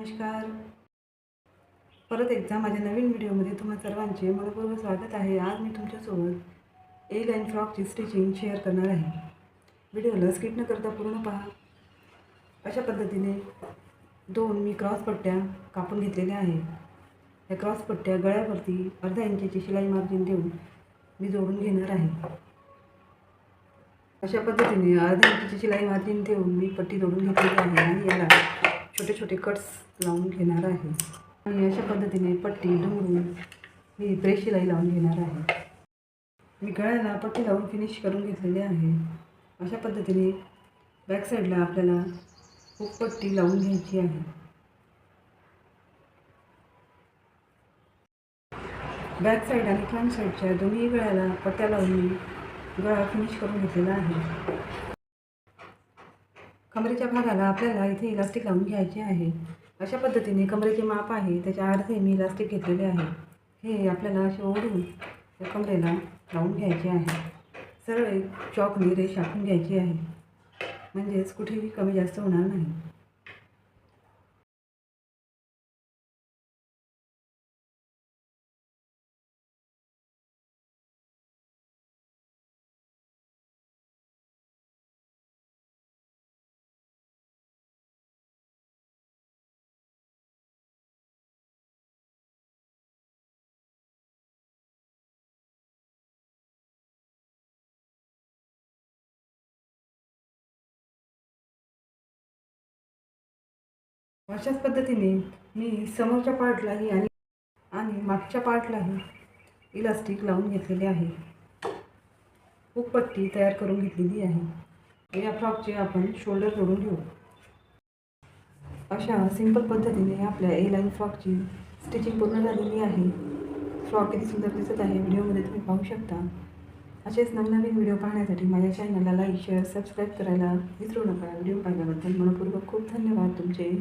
नमस्कार. परत एकदा माझ्या नवीन व्हिडिओमध्ये तुम्हा सर्वांचे मनपूर्वक स्वागत आहे. आज मी तुमच्यासोबत ए लाईन फ्रॉकची स्टिचिंग शेअर करणार आहे. व्हिडिओला स्किप न करता पूर्ण पहा. अशा पद्धतीने दोन मी क्रॉस पट्ट्या कापून घेतलेल्या आहे. या क्रॉस पट्ट्या गळ्यावरती अर्धा इंचाची शिलाई मार्जिन देऊन मी जोडून घेणार आहे. अशा पद्धतीने अर्धा इंचाची शिलाई मार्जिन देऊन मी पट्टी जोडून घेतलेली आहे आणि याला छोटे छोटे कट्स लावून घेणार आहे. आणि अशा पद्धतीने पट्टी दुमडून मी ब्रेस शिलाई लावून घेणार आहे. मी गळ्याला पट्टी लावून फिनिश करून घेतलेले आहे. अशा पद्धतीने बॅक साईडला आपल्याला हुक पट्टी लावून घ्यायची आहे. बॅक साईड आणि फ्रंट साईडच्या दोन्ही गळ्याला पट्ट्या लावून मी गळा फिनिश करून घेतलेला आहे. कमरेच्या भागाला आपल्याला इथे इलास्टिक लावून घ्यायचे आहे. अशा पद्धतीने कमरेचे माप आहे त्याच्या अर्धे मी इलास्टिक घेतलेले आहे. हे आपल्याला असे ओढून कमरेला लावून घ्यायचे आहे. सरळ चॉकने रेष आखून घ्यायची आहे, म्हणजेच कुठेही कमी जास्त होणार नाही. अशाच पद्धतीने मी समोरच्या पार्टलाही आणि मागच्या पार्टलाही इलास्टिक लावून घेतलेले आहे. हुक पट्टी तयार करून घेतलेली आहे. या फ्रॉकचे आपण शोल्डर जोडून घेऊ. अशा सिंपल पद्धतीने आपल्या ए लाईन फ्रॉकची स्टिचिंग पूर्ण झालेली आहे. फ्रॉक किती सुंदर दिसत आहे व्हिडिओमध्ये तुम्ही पाहू शकता. असेच नवनवीन व्हिडिओ पाहण्यासाठी माझ्या चॅनलला लाईक शेअर सबस्क्राईब करायला विसरू नका. व्हिडिओ पाहिल्याबद्दल मनपूर्वक खूप धन्यवाद तुमचे.